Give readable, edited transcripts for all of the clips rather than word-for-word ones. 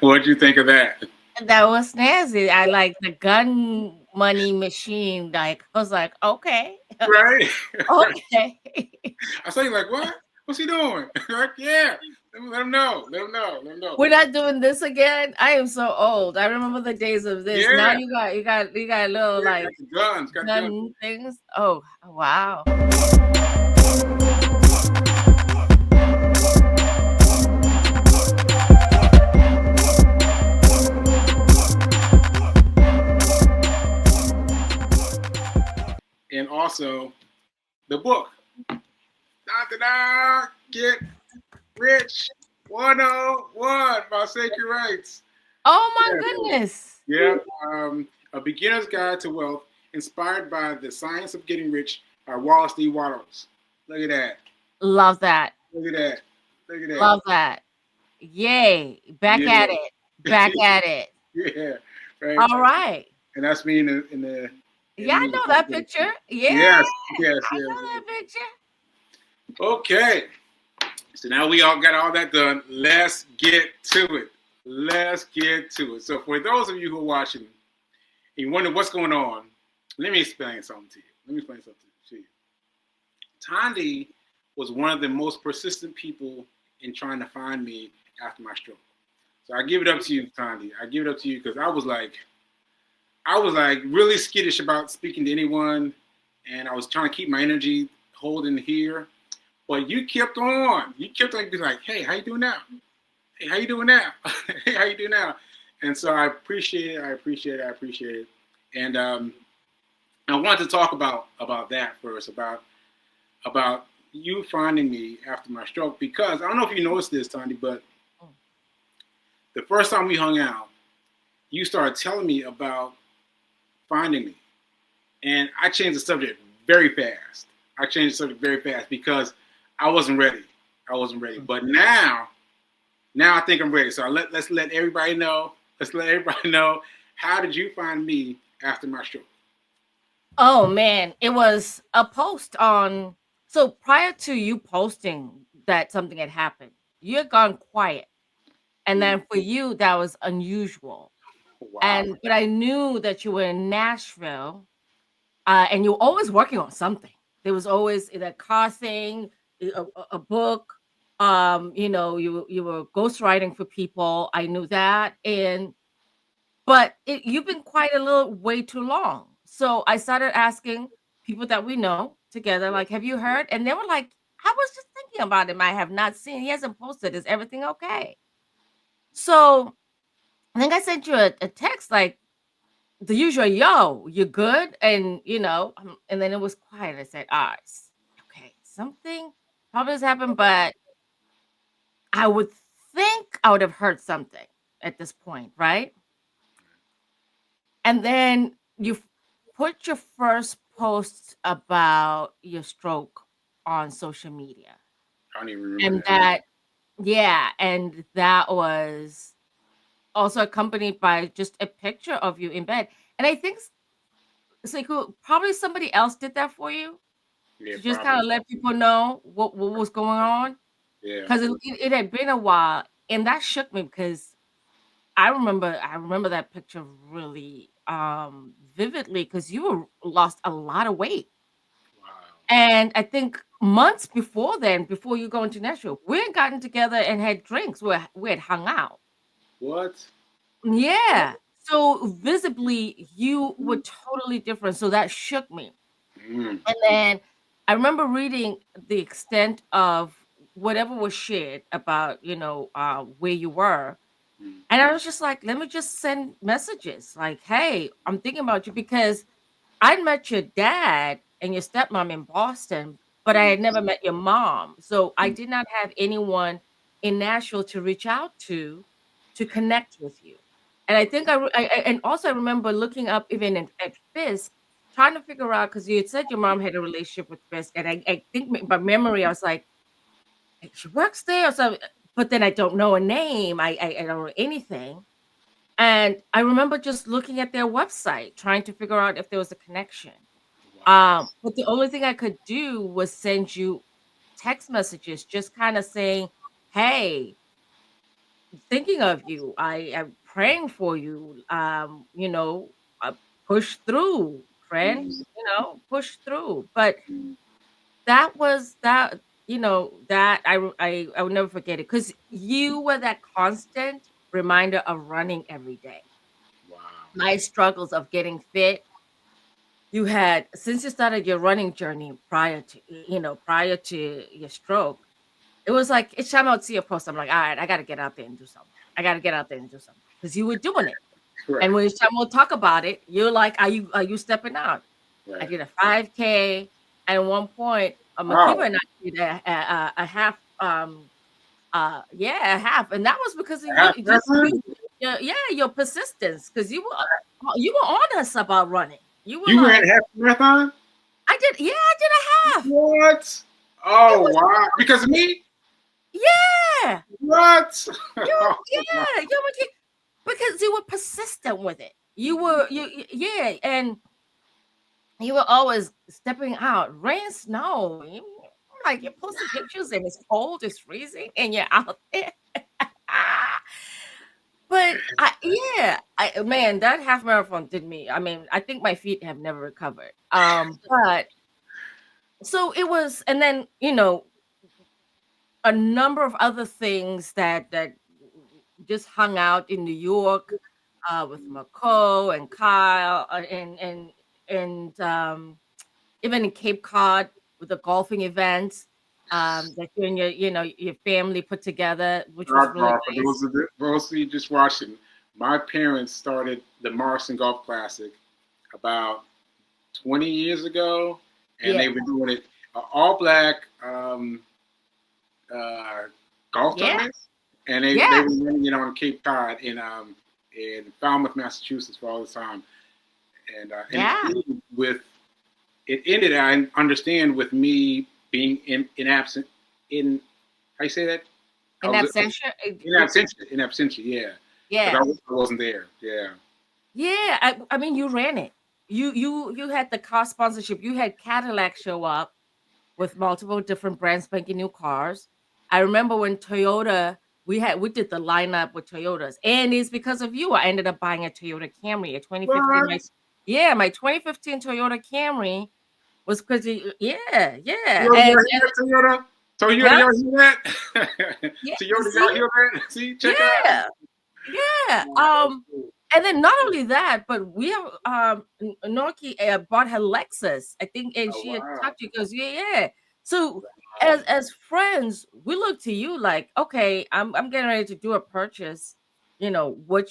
What'd you think of that? That was snazzy. I like the gun money machine. Like I was like, okay, Right? okay. I saw you like, what? What's he doing? Like, yeah. Let him know. Let him know. Let him know. We're not doing this again. I am so old. I remember the days of this. Now Yeah. you got little Yeah. like Got the guns. Got the guns. gun things. Oh wow. And also the book. Da da da. Get rich 101 by Sacred Rights. Oh my Yeah. goodness. Yeah. A beginner's guide to wealth, inspired by the science of getting rich by Wallace D. Wattles. Look at that. Love that. Look at that. Look at that. Love that. Yay. Back Yeah. at it. Back at it. Yeah. Right. All right. And that's me in Yeah, I the know that picture. Yeah, Yes, yes, I yes. know that picture. Okay. So now we all got all that done. Let's get to it. Let's get to it. So for those of you who are watching and you wonder what's going on, let me explain something to you. Let me explain something to you. Thandi was one of the most persistent people in trying to find me after my stroke. So I give it up to you, Thandi. I give it up to you because I was like really skittish about speaking to anyone, and I was trying to keep my energy holding here. But you kept on. You kept on being like, "Hey, how you doing now? Hey, how you doing now? Hey, how you doing now?" And so I appreciate it. I appreciate it. I appreciate it. And I wanted to talk about that first, about you finding me after my stroke, because I don't know if you noticed this, Tony, but Mm. the first time we hung out, you started telling me about finding me, and I changed the subject very fast. I changed the subject very fast because I wasn't ready. I wasn't ready. But now I think I'm ready. So let's let everybody know. Let's let everybody know. How did you find me after my stroke? Oh man, it was a post on. So prior to you posting that something had happened, you had gone quiet, and then for you that was unusual. Wow. And but I knew that you were in Nashville, and you were always working on something. There was always either a car thing, a book. You were ghostwriting for people. I knew that, and but you've been quite a little way too long. So I started asking people that we know together, like, "Have you heard?" And they were like, "I was just thinking about him. I have not seen. He hasn't posted. Is everything okay?" So I think I sent you a text like the usual, "Yo, you good?" And then it was quiet. I said, "Ah, okay, something probably has happened, but I would think I would have heard something at this point, right?" And then put your first post about your stroke on social media. I don't even remember And that. that, yeah, and that was also accompanied by just a picture of you in bed. And I think Sekou, probably somebody else did that for you Yeah, to just kind probably. of let people know what was going on. Yeah. Because it had been a while. And that shook me because I remember that picture really vividly because you lost a lot of weight. Wow. And I think months before then, before you go into Nashville, we had gotten together and had drinks. We had hung out. What? Yeah. So visibly you were totally different. So that shook me. Mm. And then I remember reading the extent of whatever was shared about, where you were. Mm. And I was just like, let me just send messages like, hey, I'm thinking about you because I'd met your dad and your stepmom in Boston, but I Mm. had never met your mom. So I did not have anyone in Nashville to reach out to connect with you. And I think and also I remember looking up even at Fisk, trying to figure out because you had said your mom had a relationship with Fisk, and I think by memory I was like, she works there or something, but then I don't know a name. I don't know anything. And I remember just looking at their website, trying to figure out if there was a connection. Wow. But the only thing I could do was send you text messages, just kind of saying, "Hey, thinking of you. I am praying for you. You know, push through, friend. Mm, You know, push through. But mm. that was that. You know that I will never forget it because you were that constant reminder of running every day. Wow. My struggles of getting fit. You had since you started your running journey prior to prior to your stroke. It was like each time I would see a post, I'm like, all right, I got to get out there and do something. I got to get out there and do something because you were doing it. Right. And when each time we'll talk about it, you're like, are you stepping out? I Right. did a 5K. And at one point, Makiba Wow. and I did a half, yeah, a half. And that was because of you, Half just marathon? your persistence, because you were on us about running. You were You ran like, half marathon? I did a half. What? It Oh was, wow! Because of me? yeah, What? you, Oh, wow. yeah, you were, because you were persistent with it. Yeah, and you were always stepping out, rain, snow. Like you're posting pictures and it's cold, it's freezing, and you're out there. But man, that half marathon did me. I mean, I think my feet have never recovered. But so it was, and then a number of other things that just hung out in New York with McCall and Kyle and even in Cape Cod with the golfing events that you and your family put together, which was really Sidebar, for nice. those of you just watching, my parents started the Marston Golf Classic about 20 years ago, and they Yeah, were doing it all black uh, golf yeah, tournaments, and they yeah, were running it on Cape Cod in Falmouth, Massachusetts for all the time, and yeah. it ended. I understand with me being in absent in how you say that I In was absentia, in absentia, yeah, because yeah. I wasn't there, yeah. Yeah, I mean, you ran it. You had the car sponsorship. You had Cadillac show up with multiple different brand spanking new cars. I remember when Toyota we did the lineup with Toyotas, and it's because of you. I ended up buying a Toyota Camry, a 2015. What? My 2015 Toyota Camry was because yeah, Y'all and hear Toyota? Toyota, huh? y'all hear that? Yeah, Toyota, y'all see, hear that? See, check it out. yeah. Yeah, Oh, that's cool. and then not only that, but we have Norky bought her Lexus, I think, and Oh she had wow. talked to you because yeah. So Wow. as friends, we look to you like, okay, I'm getting ready to do a purchase. What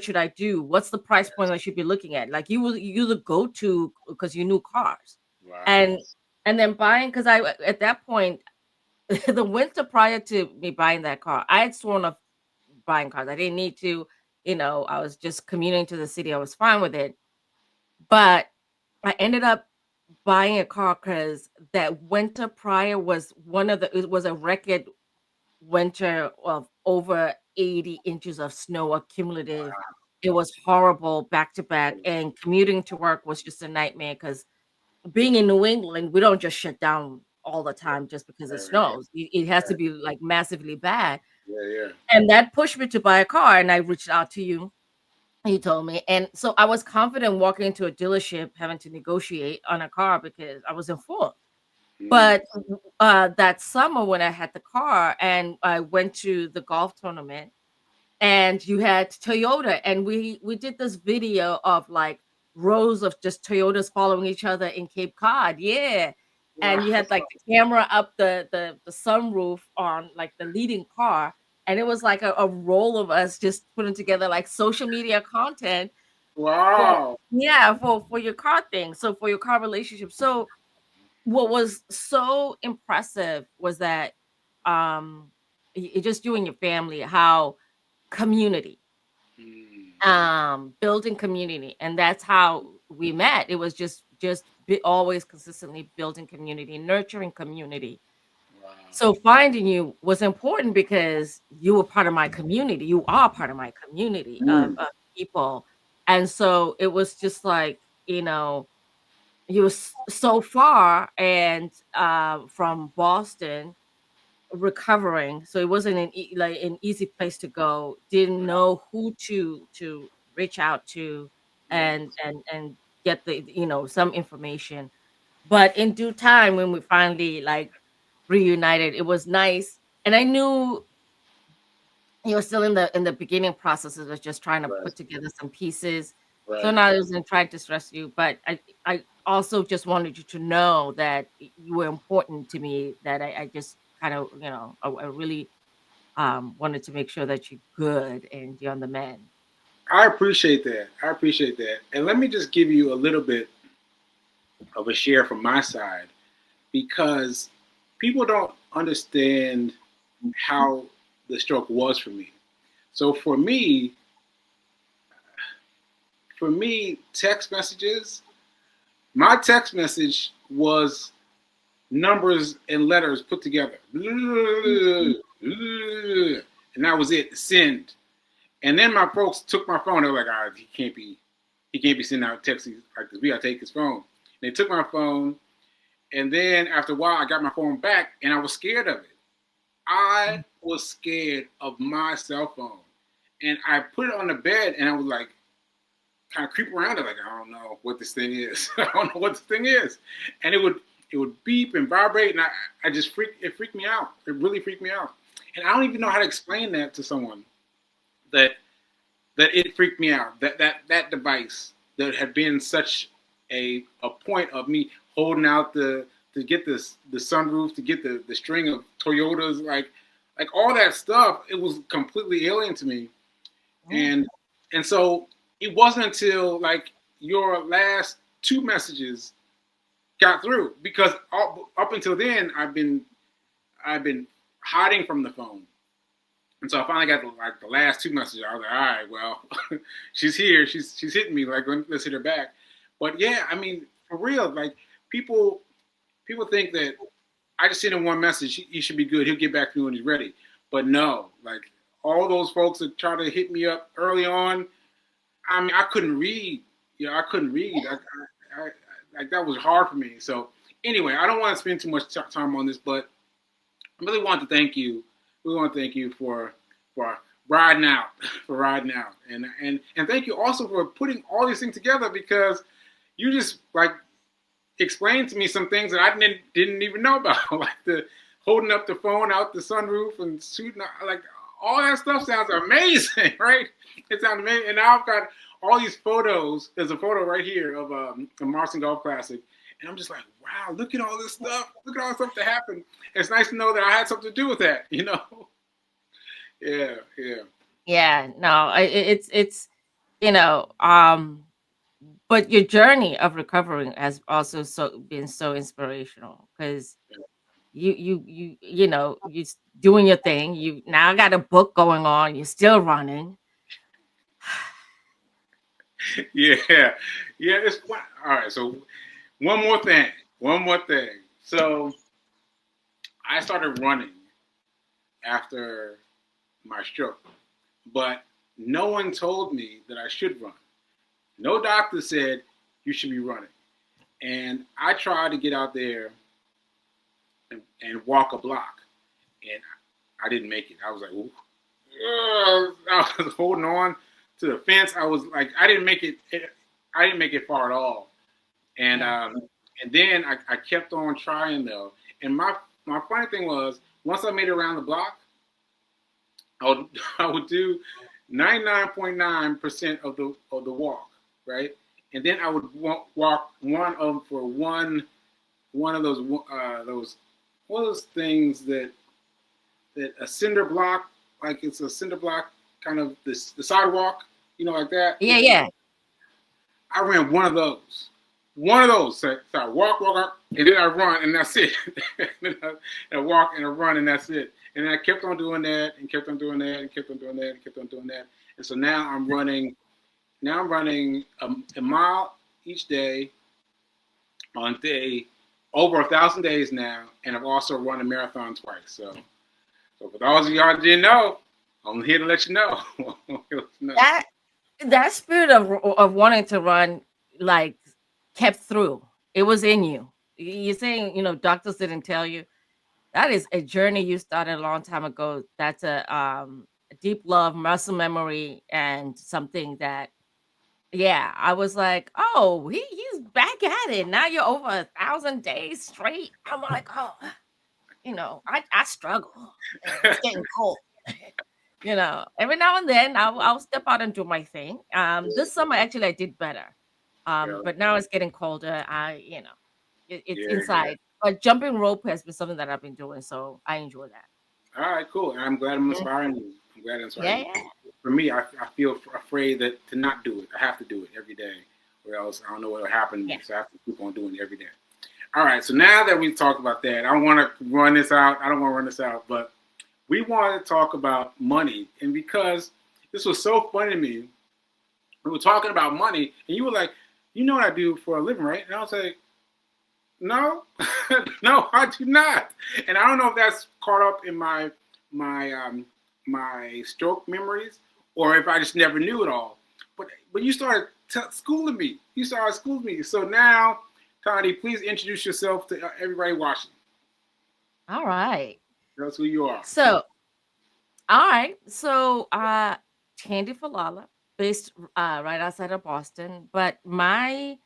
should I do? What's the price point I should be looking at? Like you the go to because you knew cars, Wow. and and then buying because I at that point the winter prior to me buying that car, I had sworn off buying cars. I didn't need to, I was just commuting to the city. I was fine with it. But I ended up buying a car because that winter prior was it was a record winter of over 80 inches of snow accumulative. It was horrible back to back, and commuting to work was just a nightmare because being in New England, we don't just shut down all the time just because it Right, right, snows. It has to be like massively bad. yeah, yeah. And that pushed me to buy a car, and I reached out to you. You told me, and so I was confident walking into a dealership, having to negotiate on a car because I was informed. Mm. But that summer when I had the car and I went to the golf tournament, and you had Toyota, and we did this video of like rows of just Toyotas following each other in Cape Cod, yeah. Wow. And you had like the camera up the sunroof on like the leading car, and it was like a roll of us just putting together like social media content for Wow. for your car thing, so for your car relationship. So what was so impressive was that just you and your family, how community Mm. building community, and that's how we met. It was always consistently building community, nurturing community. Wow. So finding you was important because you were part of my community. You are part of my community Mm. of people, and so it was just like, you were so far and from Boston, recovering, so it wasn't like an easy place to go. Didn't know who to reach out to, Right. and get the some information. But in due time, when we finally like reunited, it was nice, and I knew you were still in the beginning processes of just trying to Right. put together some pieces. So Right. now I wasn't trying to stress you, but I also just wanted you to know that you were important to me. That I just kind of I really wanted to make sure that you're good and you're on the mend. I appreciate that. I appreciate that. And let me just give you a little bit of a share from my side because people don't understand how the stroke was for me. So for me, text messages, my text message was numbers and letters put together. And that was it. Send. And then my folks took my phone. They were like, "Ah, he can't be sending out texts like this. We gotta take his phone." And they took my phone, and then after a while, I got my phone back, and I was scared of it. I was scared of my cell phone, and I put it on the bed, and I was like, kind of creep around it, like I don't know what this thing is. I don't know what this thing is, and it would beep and vibrate, and I just freaked me out. It really freaked me out, and I don't even know how to explain that to someone that it freaked me out. That device that had been such a point of me holding out to get the sunroof, to get the string of Toyotas, like all that stuff. It was completely alien to me, Mm. and so it wasn't until like your last two messages got through because up until then I've been hiding from the phone. And so I finally got the last two messages. I was like, all right, well, she's here. She's hitting me. Like, let's hit her back. But yeah, I mean, for real, like people think that I just sent him one message. He should be good. He'll get back to me when he's ready. But no, like all those folks that try to hit me up early on, I mean, I couldn't read. I couldn't read. Like that was hard for me. So anyway, I don't want to spend too much time on this, but I really want to thank you. We want to thank you for riding out, for riding out, and thank you also for putting all these things together because you just like explained to me some things that I didn't even know about, like the holding up the phone out the sunroof and shooting, like all that stuff sounds amazing, right? It sounds amazing, and now I've got all these photos. There's a photo right here of a Marston Golf Classic, and I'm just like, wow, look at all this stuff. Look at all the stuff that happened. It's nice to know that I had something to do with that. Yeah, yeah. Yeah, no, it's you know, but your journey of recovering has also been so inspirational because doing your thing. You now got a book going on. You're still running. Yeah, yeah. All right. So one more thing. One more thing. So I started running after my stroke, but no one told me that I should run. No doctor said you should be running, and I tried to get out there and walk a block, and I didn't make it. I was like, ooh. I was holding on to the fence. I was like, I didn't make it. I didn't make it far at all. And Yeah. and then I kept on trying though. And my funny thing was, once I made it around the block, I would do 99.9% of the walk, right? And then I would walk one of for one of those one of those things that a cinder block, like it's a cinder block, kind of the sidewalk, like that. Yeah, yeah. I ran one of those. One of those. So I walk, and then I run, and that's it. And I walk and I run, and that's it. And then I kept on doing that, and kept on doing that, and kept on doing that, and kept on doing that. And so now I'm running. Now I'm running a mile each day on day over 1,000 days now, and I've also run a marathon twice. So for those of y'all that didn't know, I'm here to let you know. That that spirit of wanting to run, like, kept through. It was in you. You're saying, doctors didn't tell you. That is a journey you started a long time ago. That's a deep love, muscle memory, and something that, yeah, I was like, oh, he's back at it. Now you're over 1,000 days straight. I'm like, oh, I struggle. It's getting cold. Every now and then I'll step out and do my thing. This summer actually I did better. Yeah, But now it's getting colder. It's yeah, yeah. inside. But jumping rope has been something that I've been doing, so I enjoy that. All right, cool. And I'm glad I'm Yeah, inspiring you. I'm glad I'm inspiring yeah, you. yeah. For me, I feel afraid that to not do it. I have to do it every day, or else I don't know what will happen to Yeah. me. So I have to keep on doing it every day. All right. So now that we've talked about that, I want to run this out. I don't want to run this out, but we wanted to talk about money, and because this was so funny to me, we were talking about money, and you were like, "You know what I do for a living, right?" And I was like, "No, no, I do not." And I don't know if that's caught up in my my stroke memories, or if I just never knew it all. But you started schooling me. You started schooling me. So now, Thandi, please introduce yourself to everybody watching. All right. Tell us who you are. So, all right. So, Thandi Falala, based right outside of Boston, but my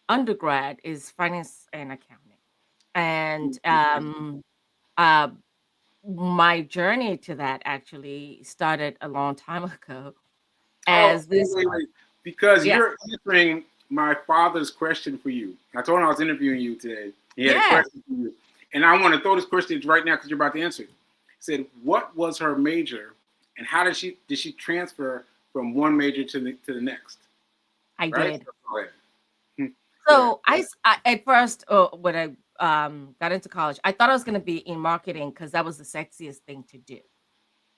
undergrad is finance and accounting. And uh my journey to that actually started a long time ago Oh, as this wait. Because yeah. you're answering my father's question for you. I told him I was interviewing you today. He had a Yeah. question for you. And I want to throw this question right now because you're about to answer it. He said, what was her major and how did she transfer from one major to the next? I Right? did. So go ahead. Hmm. Go ahead. So at first, when I got into college, I thought I was going to be in marketing because that was the sexiest thing to do.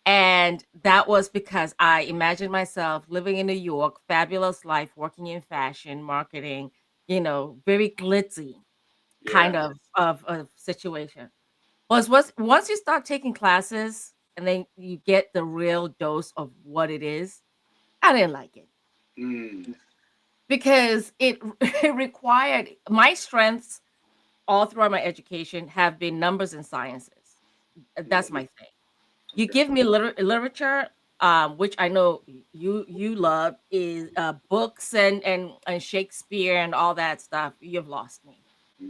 And that was because I imagined myself living in New York, fabulous life, working in fashion, marketing, very glitzy kind Yeah. of situation. Once you start taking classes and then you get the real dose of what it is, I didn't like it Mm. because it required my strengths all throughout my education have been numbers and sciences. That's Mm. my thing. You Okay. give me literature, which I know you love, is books and Shakespeare and all that stuff. You've lost me.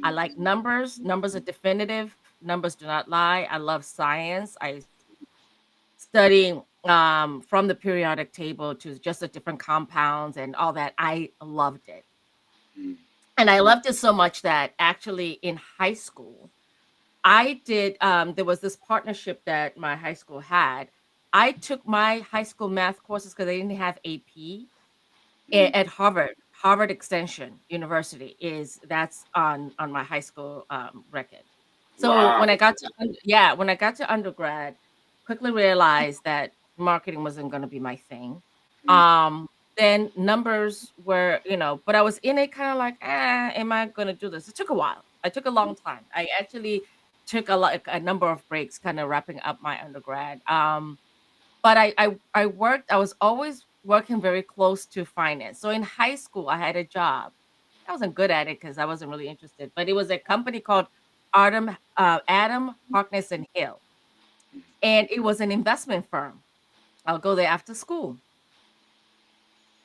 I like Mm. numbers. Numbers are definitive. Numbers do not lie. I love science. I study from the periodic table to just the different compounds and all that. I loved it. Mm. And I loved it so much that actually in high school, I did there was this partnership that my high school had. I took my high school math courses because they didn't have AP Mm. at Harvard. Harvard Extension University is that's on my high school record. So Wow. when I got to undergrad, quickly realized that marketing wasn't going to be my thing. Mm. Then numbers were, but I was in it kind of like, am I going to do this? It took a while. I took a long time. I actually took a number of breaks, kind of wrapping up my undergrad. But I worked. I was always working very close to finance. So in high school, I had a job. I wasn't good at it because I wasn't really interested. But it was a company called Adam Harkness and Hill, and it was an investment firm. I'll go there after school,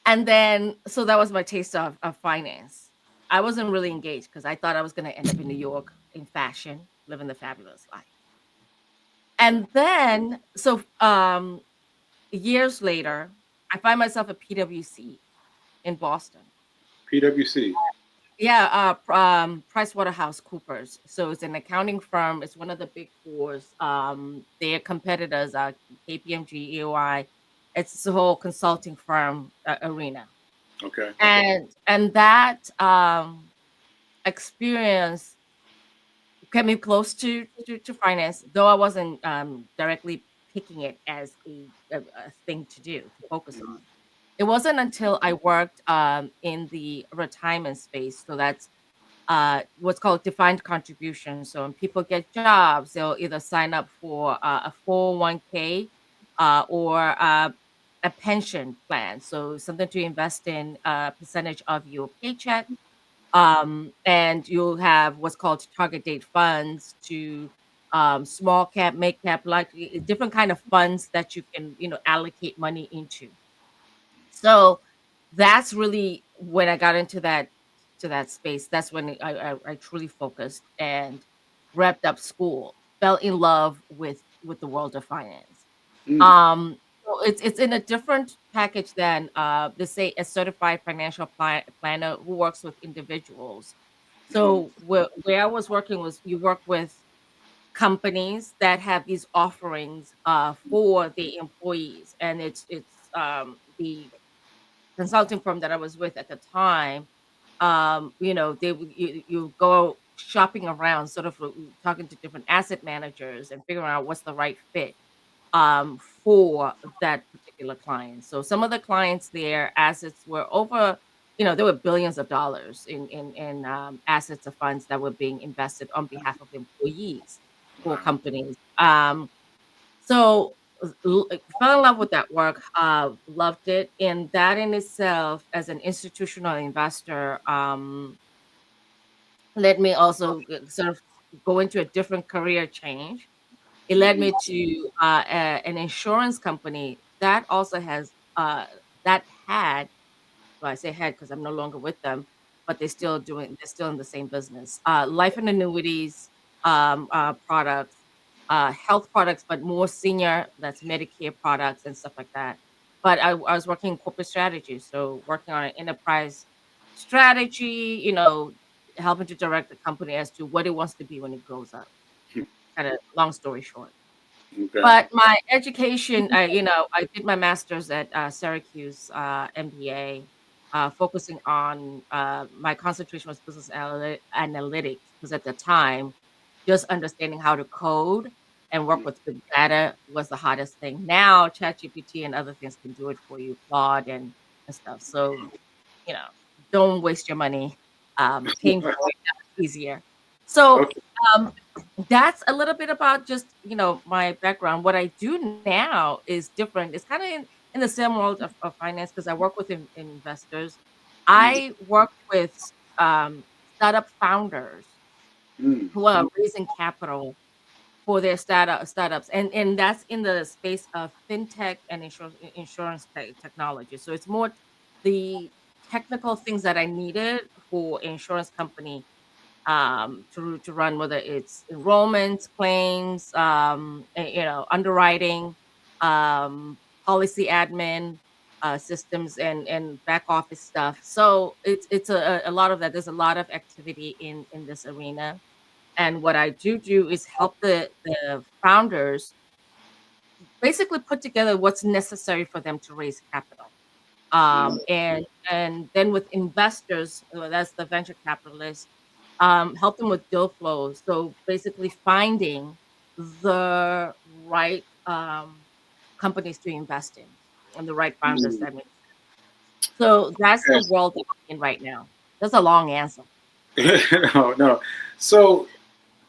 and then so that was my taste of finance. I wasn't really engaged because I thought I was going to end up in New York in fashion, living the fabulous life. And then years later, I find myself at PwC in Boston. PwC. Yeah, PricewaterhouseCoopers. So it's an accounting firm. It's one of the big fours. Their competitors are KPMG, EY. It's the whole consulting firm arena, Okay. and that experience kept me close to finance, though I wasn't directly picking it as a thing to do to focus Mm. on. It wasn't until I worked in the retirement space, so that's what's called defined contribution. So when people get jobs, they'll either sign up for a 401k or a pension plan. So something to invest in a percentage of your paycheck. And you'll have what's called target date funds to small cap, mid cap, like different kind of funds that you can, allocate money into. So that's really when I got into that space. That's when I truly focused and wrapped up school. Fell in love with the world of finance. Mm, So it's in a different package than let's say a certified financial planner who works with individuals. mm, So where I was working was you work with companies that have these offerings for the employees, and it's the consulting firm that I was with at the time, they would you go shopping around, sort of talking to different asset managers and figuring out what's the right fit for that particular client. So some of the clients, their assets were over, there were billions of dollars in assets of funds that were being invested on behalf of employees for wow. companies. So fell in love with that work, loved it, and that in itself, as an institutional investor, led me also sort of go into a different career change. It led Mhm. me to an insurance company that also has that had, well, I say had because I'm no longer with them, but they're still in the same business. Life and annuities, products, health products, but more senior, that's Medicare products and stuff like that. But I was working in corporate strategy, so working on an enterprise strategy, helping to direct the company as to what it wants to be when it grows up. Kind of long story short. Okay. But my education, I did my master's at Syracuse, MBA, focusing on my concentration was business analytics, because at the time, just understanding how to code and work Mm. with big data was the hottest thing. Now, ChatGPT and other things can do it for you, Claude and stuff. So, you know, don't waste your money paying for it. That's easier. So, Okay. um, that's a little bit about just, my background. What I do now is different. It's kind of in the same world of finance, because I work with investors. Mm, I work with startup founders mm, who are raising capital for their startups, and that's in the space of fintech and insurance technology. So it's more the technical things that I needed for insurance company to run, whether it's enrollments, claims, underwriting, policy admin, systems, and back office stuff. So it's a lot of that. There's a lot of activity in this arena, and what I do is help the founders basically put together what's necessary for them to raise capital. mm. And then with investors, that's the venture capitalists, help them with deal flows. So basically finding the right companies to invest in and the right founders. Mm. That makes so that's the Yes. world that I'm in right now. That's a long answer. No, no. So,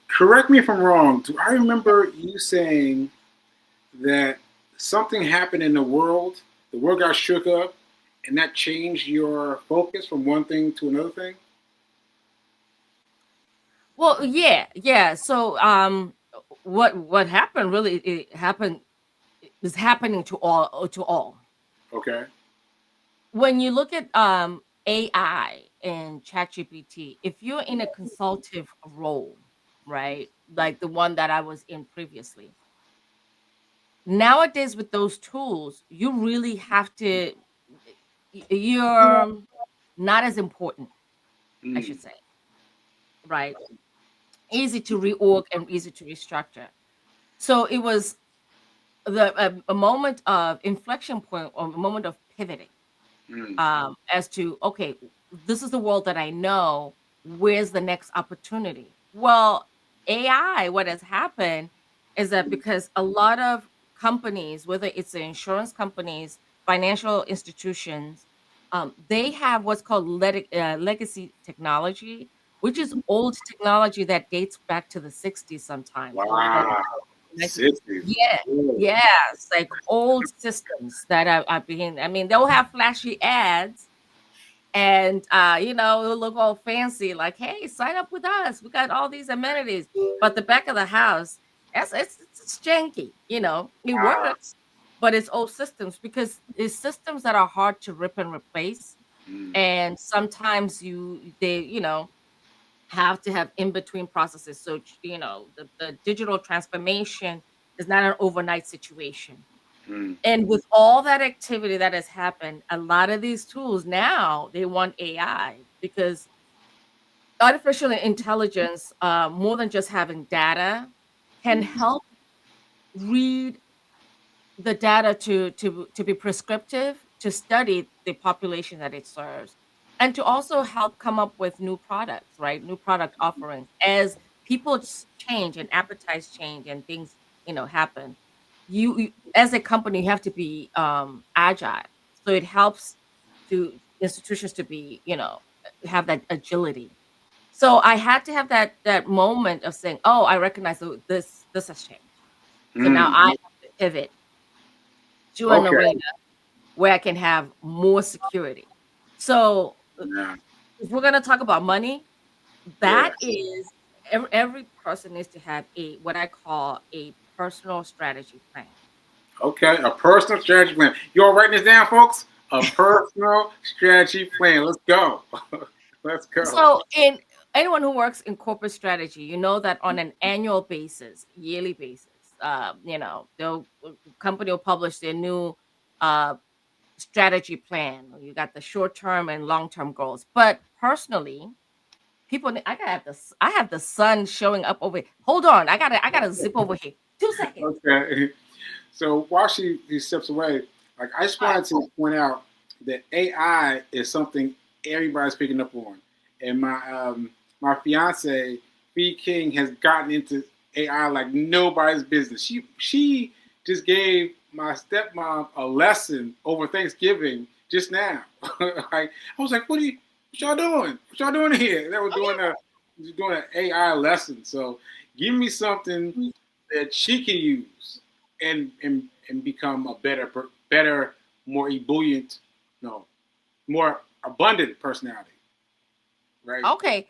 correct me if I'm wrong. Do I remember you saying that something happened in the world got shook up, and that changed your focus from one thing to another thing? Well, yeah, yeah. So what happened really, it happened is happening to all. Okay. When you look at AI and ChatGPT, if you're in a consultative role, right, like the one that I was in previously, nowadays with those tools, you really have to, you're not as important, I Mm. should say, right? Easy to reorg and easy to restructure. So it was a moment of inflection point, or a moment of pivoting, Mm. as to, okay, this is the world that I know. Where's the next opportunity? Well, AI, what has happened is that because a lot of companies, whether it's the insurance companies, financial institutions, they have what's called legacy technology, which is old technology that dates back to the 60s sometimes, or the Wow. 19. 60s. Yeah, Whoa. yes, like old systems that are being, I mean, they'll have flashy ads, and it'll look all fancy, like, hey, sign up with us. We got all these amenities. But the back of the house It's janky, it Ah, works, but it's old systems because it's systems that are hard to rip and replace. mm, And sometimes they, have to have in between processes. So, the digital transformation is not an overnight situation. mm, And with all that activity that has happened, a lot of these tools now they want AI because artificial intelligence, more than just having data, can mm, help read the data to be prescriptive, to study the population that it serves, and to also help come up with new products, right? New product offerings. As people change and appetites change and things, happen, you as a company you have to be agile. So it helps to institutions to be, have that agility. So I had to have that moment of saying, "Oh, I recognize this has changed. So now I mm. have to pivot to an Okay. arena where I can have more security." So, Yeah. if we're gonna talk about money, that Yes. is every person needs to have a what I call a personal strategy plan. Okay. A personal strategy plan. You all writing this down, folks? A personal strategy plan. Let's go. Let's go. So, in anyone who works in corporate strategy, you know that on an annual basis, yearly basis, the company will publish their new uh, strategy plan. You got the short term and long term goals. But personally, I have the sun showing up over here. Hold on, I gotta zip over here. 2 seconds. Okay. So while she steps away, like I just All right. wanted to point out that AI is something everybody's picking up on, and my fiance Fee King has gotten into AI like nobody's business. She just gave my stepmom a lesson over Thanksgiving just now. Like I was like, what y'all doing? What y'all doing here? They were Oh doing an AI lesson. So give me something yeah. that she can use and become a better, more ebullient, no, more abundant personality, right? Okay.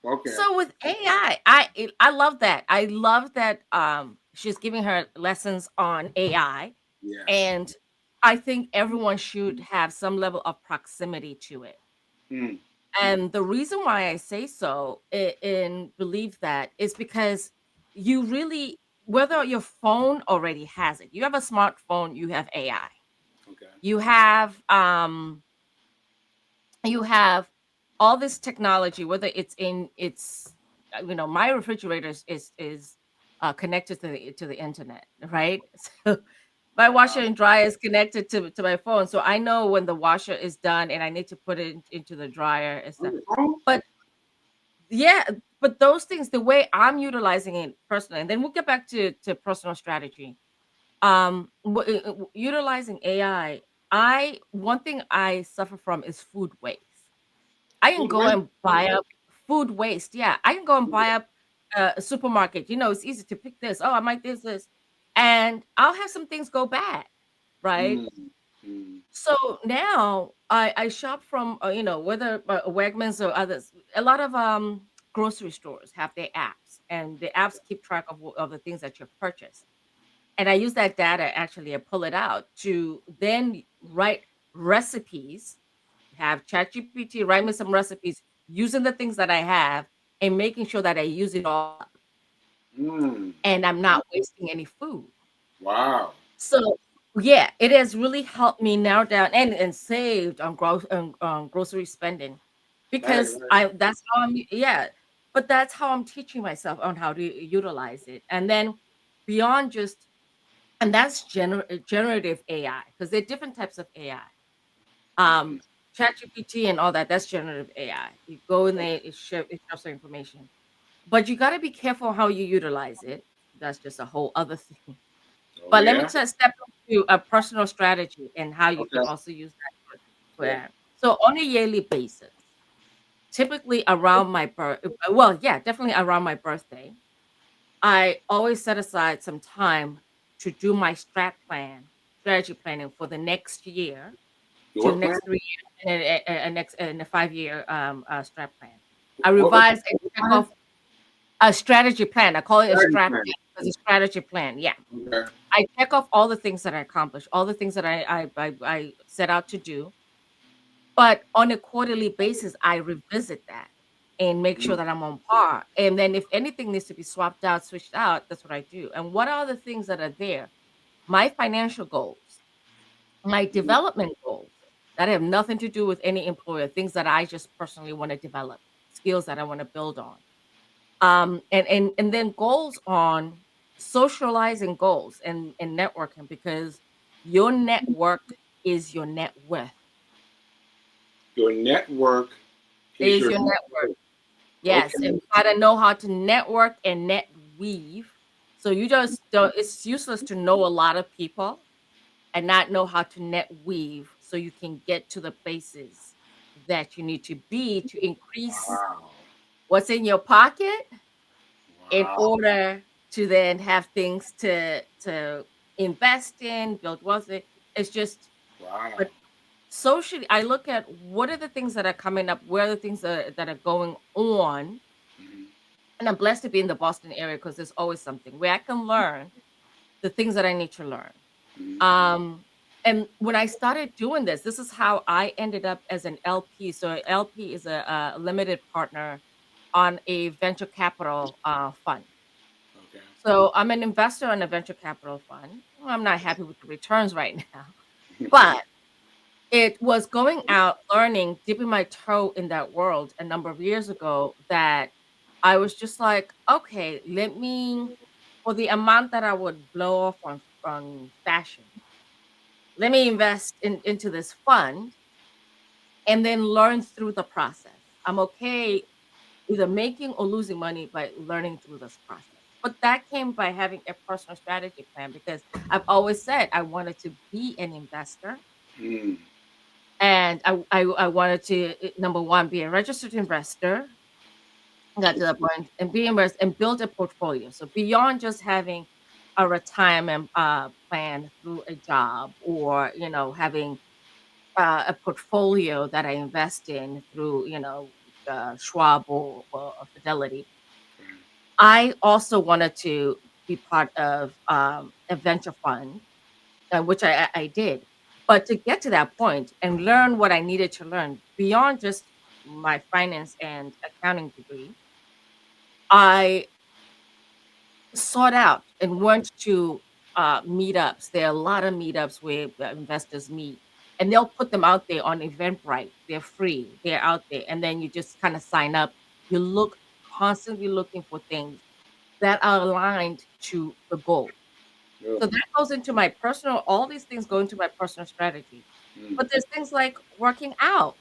Okay. So with AI, I love that. I love that she's giving her lessons on AI, Yes. and I think everyone should have some level of proximity to it. Mm. And the reason why I say so and believe that is because you really, whether your phone already has it, you have a smartphone, you have AI. Okay. You have you have all this technology, whether my refrigerator is connected to the internet, right? So my washer Wow. and dryer is connected to my phone, so I know when the washer is done and I need to put it into the dryer and On stuff. your phone? But yeah, but those things, the way I'm utilizing it personally, and then we'll get back to personal strategy. Utilizing AI, one thing I suffer from is food waste. I can Food go waste? and buy up food waste. Yeah, I can go and buy up a supermarket. It's easy to pick this. Oh, I might this, and I'll have some things go bad, right? Mm. Mm. So now I shop from whether Wegmans or others. A lot of grocery stores have their apps, and the apps keep track of the things that you've purchased. And I use that data actually, I pull it out to then write recipes, have ChatGPT write me some recipes using the things that I have and making sure that I use it all up Mm. and I'm not wasting any food. Wow. So yeah, it has really helped me narrow down and saved on grocery spending Right. because Right. I that's how I'm yeah, but that's how I'm teaching myself on how to utilize it. And then beyond just and that's generative AI because there are different types of AI. Mm-hmm. ChatGPT and all that, that's generative AI. You go in there, it shows the information. But you gotta be careful how you utilize it. That's just a whole other thing. Oh But let me yeah. just step into a personal strategy and how you can Okay. also use that Yeah. so on a yearly basis, typically around my well, yeah, definitely around my birthday, I always set aside some time to do my strategy planning for the next year to Your plan? next 3 years and a 5-year strat plan. I What revise and what check plan? off A strategy plan. I call it a Strategy strat plan. plan. It's a strategy plan. Yeah. Okay. I check off all the things that I accomplished, all the things that I set out to do. But on a quarterly basis, I revisit that and make sure Mm. that I'm on par. And then if anything needs to be swapped out, switched out, that's what I do. And what are the things that are there? My financial goals, my Mm. development goals that have nothing to do with any employer, things that I just personally want to develop, skills that I want to build on. And then goals on socializing goals and networking, because your network is your net worth. Your network is Is your your net network. worth. Yes, Okay. and you gotta know how to network and net weave. So you just don't, it's useless to know a lot of people and not know how to net weave so you can get to the places that you need to be to increase Wow. what's in your pocket in Wow. order to then have things to invest in, build wealth. It's just, Wow. but socially, I look at what are the things that are coming up, where are the things that are going on. Mhm. And I'm blessed to be in the Boston area because there's always something where I can learn the things that I need to learn. Mhm. Um, and when I started doing this, this is how I ended up as an LP. So a LP is a limited partner on a venture capital fund. Okay. So I'm an investor in a venture capital fund. Well, I'm not happy with the returns right now, but it was going out, learning, dipping my toe in that world a number of years ago that I was just like, okay, let me, for the amount that I would blow off on fashion, let me invest into this fund and then learn through the process. I'm okay either making or losing money by learning through this process. But that came by having a personal strategy plan because I've always said I wanted to be an investor. Mm. And I wanted to, number one, be a registered investor. Got to that point, and be immersed and build a portfolio. So beyond just having a retirement plan through a job, or having a portfolio that I invest in through Schwab or Fidelity. Okay. I also wanted to be part of a venture fund, which I did. But to get to that point and learn what I needed to learn beyond just my finance and accounting degree, I sought out and went to meetups. There are a lot of meetups where investors meet, and they'll put them out there on Eventbrite. They're free. They're out there, and then you just kind of sign up. You look constantly looking for things that are aligned to the goal. Good. So that goes into my personal. All these things go into my personal strategy. Mm. But there's things like working out,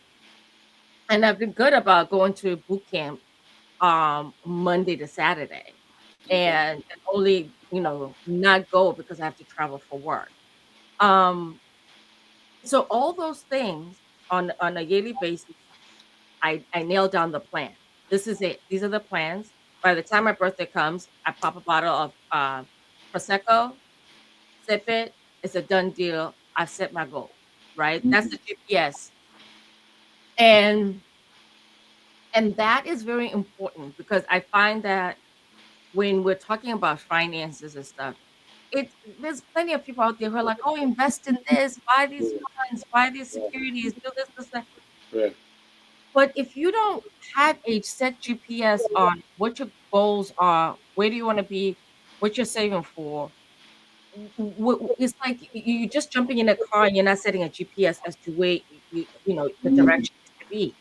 and I've been good about going to boot camp Monday to Saturday, Okay. and only, not go because I have to travel for work. Um, so all those things on a yearly basis, I nail down the plan. This is it. These are the plans. By the time my birthday comes, I pop a bottle of prosecco, sip it. It's a done deal. I've set my goal. Right. That's Mm. the GPS, and that is very important because I find that when we're talking about finances and stuff, it there's plenty of people out there who are like, "Oh, invest in this, buy these Yeah. funds, buy these Yeah. securities, do this, that." Yeah. But if you don't have a set GPS on what your goals are, where do you want to be, what you're saving for, it's like you just jumping in a car and you're not setting a GPS as to where the Mm. direction is to be.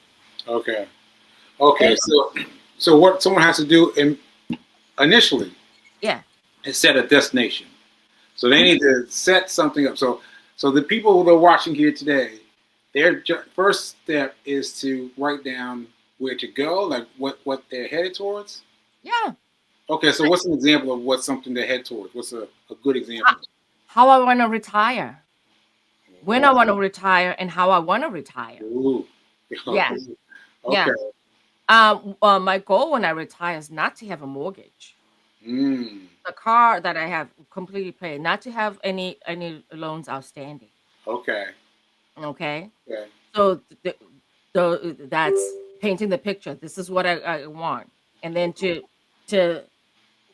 Okay. Okay. And So what someone has to do initially yeah, is set a destination. So they mhm, need to set something up. So the people that are watching here today, their first step is to write down where to go, like what they're headed towards. yeah. Okay, so what's an example of what something they head towards? What's a good How, example? how I want to retire, when I Oh, want to retire, and how I want to retire. ooh. Yeah, Okay. yeah. My goal when I retire is not to have a mortgage. Mm. The car that I have completely paid, not to have any loans outstanding. Okay. Okay, Okay. so that's painting the picture. This is what I want, and then to to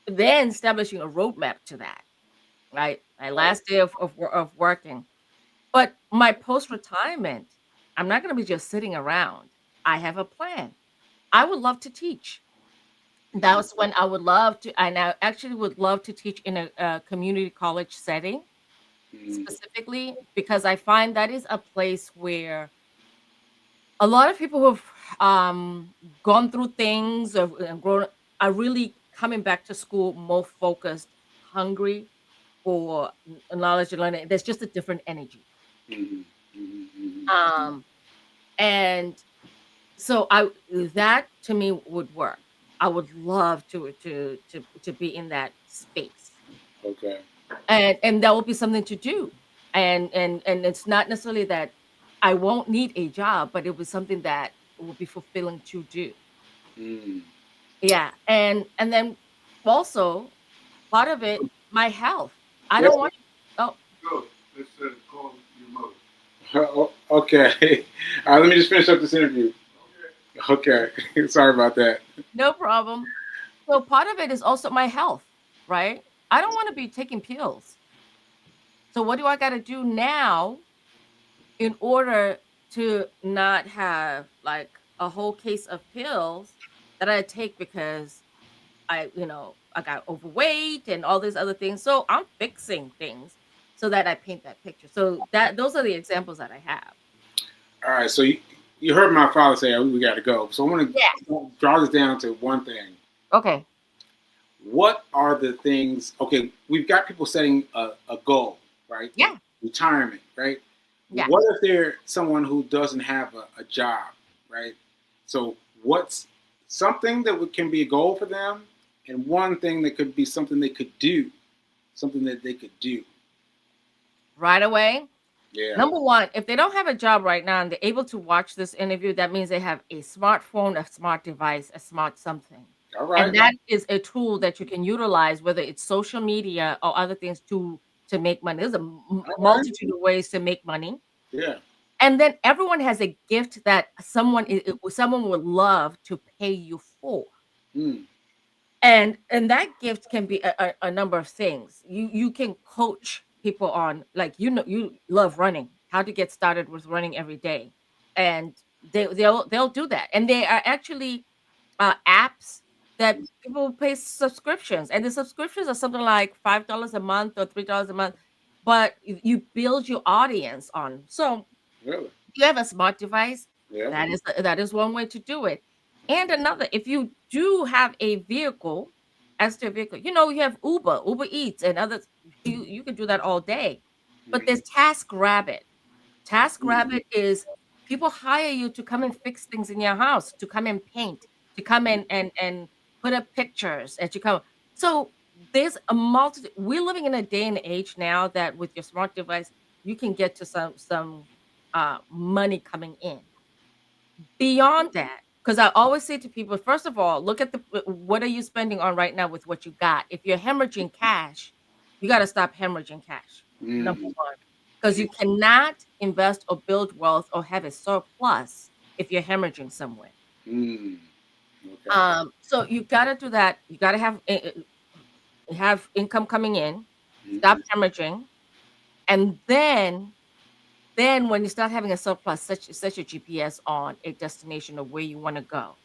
then establishing a roadmap to that, right? My last day of working. But my post-retirement, I'm not gonna be just sitting around. I have a plan. I would love to teach. That's when I would love to, and I actually would love to teach in a community college setting Mm-hmm. specifically because I find that is a place where a lot of people who've gone through things and grown are really coming back to school more focused, hungry for knowledge and learning. There's just a different energy. Mm-hmm. Mm-hmm. Um, and so I that to me would work. I would love to be in that space. Okay. And that will be something to do. And it's not necessarily that I won't need a job, but it was something that will be fulfilling to do. Mm. Yeah, and then also part of it, my health. I Yes. don't want. Oh, Go. Let's call your mother. Okay. All right, let me just finish up this interview. Okay. Okay. Sorry about that. no problem. So part of it is also my health, right? I don't want to be taking pills. So what do I got to do now in order to not have like a whole case of pills that I take because I got overweight and all these other things. So I'm fixing things so that I paint that picture. So that those are the examples that I have. All right. So you heard my father say, "Oh, we got to go." So I want Yeah. to draw this down to one thing. Okay. What are the things? Okay, we've got people setting a goal, right? Yeah. Retirement, right? Yeah. What if they're someone who doesn't have a job, right? So what's something that can be a goal for them, and one thing that could be something they could do, something that they could do. Right away. Yeah. Number one, if they don't have a job right now and they're able to watch this interview, that means they have a smartphone, a smart device, a smart something. All And right. that is a tool that you can utilize, whether it's social media or other things to make money. There's a All right. multitude of ways to make money. Yeah. And then everyone has a gift that someone would love to pay you for. Mm. And that gift can be a number of things. You can coach people on, like, you love running, how to get started with running every day, and they'll do that. And they are actually apps that people pay subscriptions, and the subscriptions are something like $5 a month or $3 a month, but you build your audience on. So Really? you have a smart device, Yeah. that is one way to do it. And another, if you do have a vehicle, as to a vehicle, you have Uber Eats, and others. You can do that all day. But there's TaskRabbit. TaskRabbit is people hire you to come and fix things in your house, to come and paint, to come in and put up pictures, and to come. So there's a multitude. We're living in a day and age now that with your smart device, you can get to some money coming in. Beyond that, because I always say to people, first of all, look at what are you spending on right now with what you got. If you're hemorrhaging cash, you got to stop hemorrhaging cash. Number Mm. one, because you cannot invest or build wealth or have a surplus if you're hemorrhaging somewhere. Mm. Okay. So you got to do that. You got to have income coming in, stop Mhm. hemorrhaging, and then when you start having a surplus, set your GPS on a destination of where you want to go.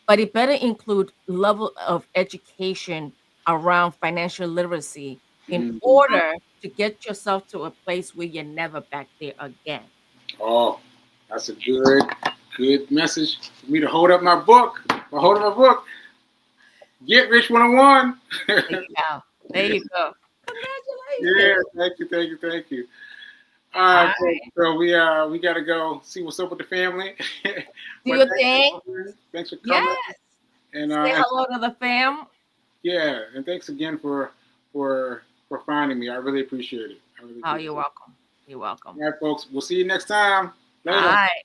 But it better include level of education around financial literacy in Mhm. order to get yourself to a place where you're never back there again. Oh, that's a good message for me to hold up my book. Hold up my book. Get Rich 101. There you go. There you go. Yeah, Congratulations. thank you. All All right, right. so we gotta go see what's up with the family. Do But your thing. thanks for coming, Yes. and Say hello to the fam. yeah, and thanks again for finding me. I really appreciate it. I really Oh, appreciate you're it. welcome. You're welcome. All right, folks, we'll see you next time. All Later. right.